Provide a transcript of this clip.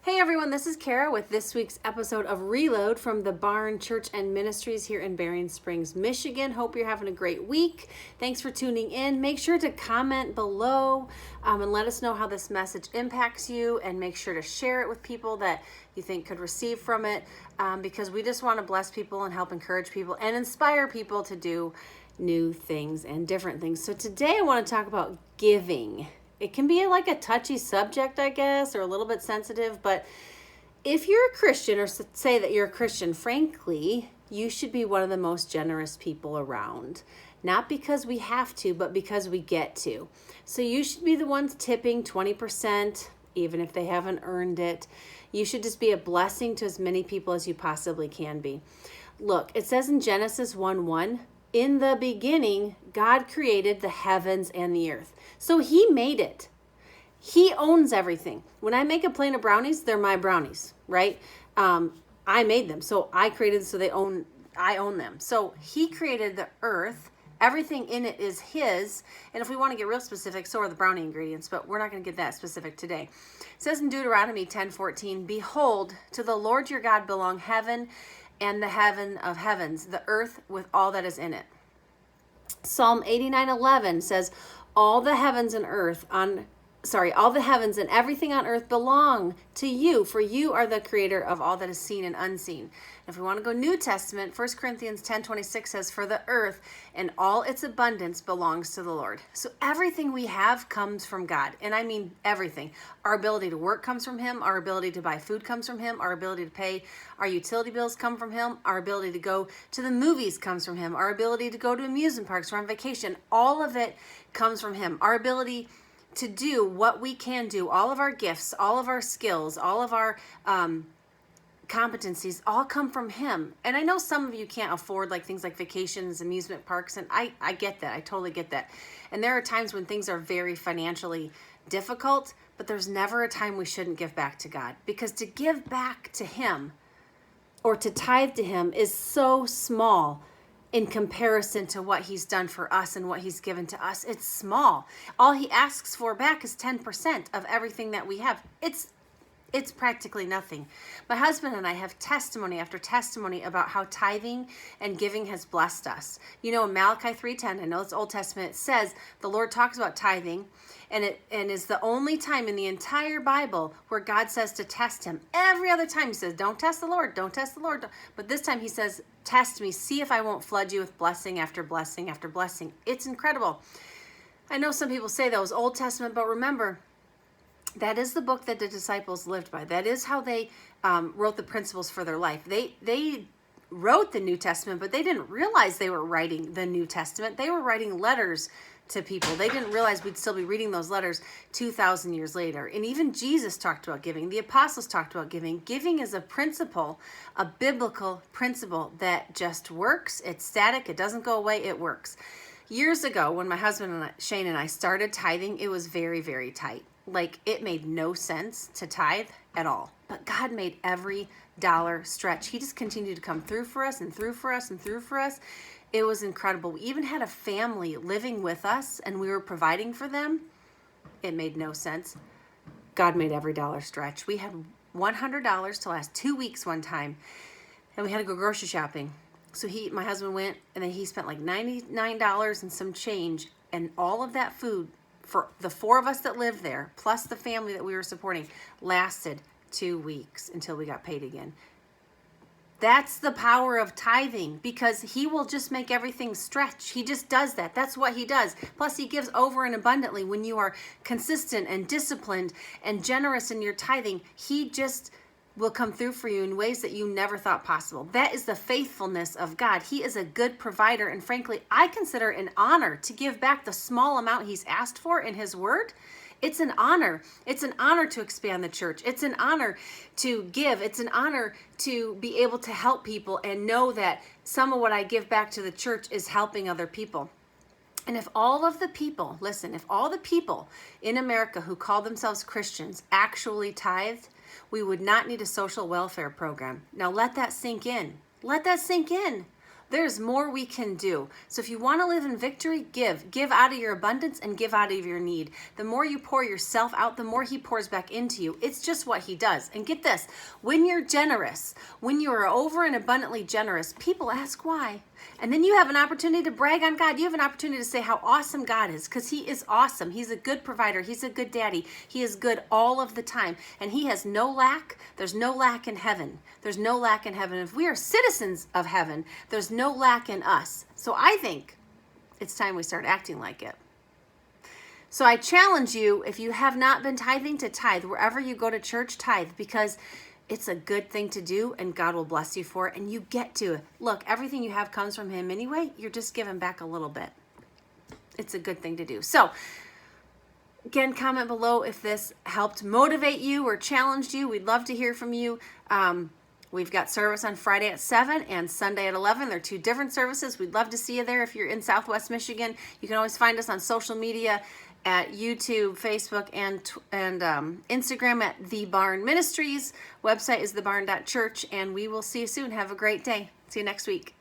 Hey everyone, this is Kara with this week's episode of Reload from the Barn Church and Ministries here in Berrien Springs, Michigan. Hope you're having a great week. Thanks for tuning in. Make sure to comment below and let us know how this message impacts you, and make sure to share it with people that you think could receive from it, because we just want to bless people and help encourage people and inspire people to do new things and different things. So today I want to talk about giving. It can be like a touchy subject, I guess, or a little bit sensitive, but if you're a Christian, or say that you're a Christian, frankly, you should be one of the most generous people around. Not because we have to, but because we get to. So you should be the ones tipping 20%, even if they haven't earned it. You should just be a blessing to as many people as you possibly can be. Look, it says in Genesis 1:1, in the beginning, God created the heavens and the earth. So he made it. He owns everything. When I make a plate of brownies, they're my brownies, right? I made them. So I created, so I own them. So he created the earth. Everything in it is his. And if we want to get real specific, so are the brownie ingredients, but we're not going to get that specific today. It says in Deuteronomy 10:14, behold, to the Lord your God belong heaven and the heaven of heavens, the earth with all that is in it. Psalm 89:11 says, all the heavens and everything on earth belong to you, for you are the creator of all that is seen and unseen. If we want to go New Testament, 1 Corinthians 10:26 says, for the earth and all its abundance belongs to the Lord. So everything we have comes from God. And I mean everything. Our ability to work comes from him. Our ability to buy food comes from him. Our ability to pay our utility bills come from him. Our ability to go to the movies comes from him. Our ability to go to amusement parks or on vacation, all of it comes from him. Our ability to do what we can do, all of our gifts, all of our skills, all of our competencies all come from him. And I know some of you can't afford like things like vacations, amusement parks, and I get that. I totally get that. And there are times when things are very financially difficult, but there's never a time we shouldn't give back to God, because to give back to him or to tithe to him is so small in comparison to what he's done for us and what he's given to us. It's small. All he asks for back is 10% of everything that we have. It's practically nothing. My husband and I have testimony after testimony about how tithing and giving has blessed us. You know, in Malachi 3:10, I know it's Old Testament, it says the Lord talks about tithing, and is the only time in the entire Bible where God says to test him. Every other time he says, don't test the Lord, don't test the Lord. But this time he says, test me, see if I won't flood you with blessing after blessing after blessing. It's incredible. I know some people say that was Old Testament, but remember, that is the book that the disciples lived by. That is how they wrote the principles for their life. They wrote the New Testament, but they didn't realize they were writing the New Testament. They were writing letters to people. They didn't realize we'd still be reading those letters 2,000 years later. And even Jesus talked about giving. The apostles talked about giving. Giving is a principle, a biblical principle that just works. It's static. It doesn't go away. It works. Years ago, when my husband Shane and I started tithing, it was very, very tight. Like, it made no sense to tithe at all. But God made every dollar stretch. He just continued to come through for us and through for us and through for us. It was incredible. We even had a family living with us, and we were providing for them. It made no sense. God made every dollar stretch. We had $100 to last 2 weeks one time, and we had to go grocery shopping. So my husband went, and then he spent like $99 and some change, and all of that food for the four of us that lived there, plus the family that we were supporting, lasted 2 weeks until we got paid again. That's the power of tithing, because he will just make everything stretch. He just does that. That's what he does. Plus, he gives over and abundantly when you are consistent and disciplined and generous in your tithing. He just will come through for you in ways that you never thought possible. That is the faithfulness of God. He is a good provider, and frankly, I consider it an honor to give back the small amount he's asked for in his word. It's an honor. It's an honor to expand the church. It's an honor to give. It's an honor to be able to help people and know that some of what I give back to the church is helping other people. And if all of the people, listen, if all the people in America who call themselves Christians actually tithed, we would not need a social welfare program. Now let that sink in. Let that sink in. There's more we can do. So if you want to live in victory, give. Give out of your abundance and give out of your need. The more you pour yourself out, the more he pours back into you. It's just what he does. And get this, when you're generous, when you are over and abundantly generous, people ask why. And then you have an opportunity to brag on God. You have an opportunity to say how awesome God is, because he is awesome. He's a good provider. He's a good daddy. He is good all of the time. And he has no lack. There's no lack in heaven. There's no lack in heaven. If we are citizens of heaven, there's no lack in us. So I think it's time we start acting like it. So I challenge you, if you have not been tithing, to tithe. Wherever you go to church, tithe, because it's a good thing to do, and God will bless you for it, and you get to. Look, everything you have comes from him anyway. You're just giving back a little bit. It's a good thing to do. So, again, comment below if this helped motivate you or challenged you. We'd love to hear from you. We've got service on Friday at 7 and Sunday at 11. They're two different services. We'd love to see you there if you're in Southwest Michigan. You can always find us on social media at YouTube, Facebook, and Instagram at The Barn Ministries. Website is thebarn.church, and we will see you soon. Have a great day. See you next week.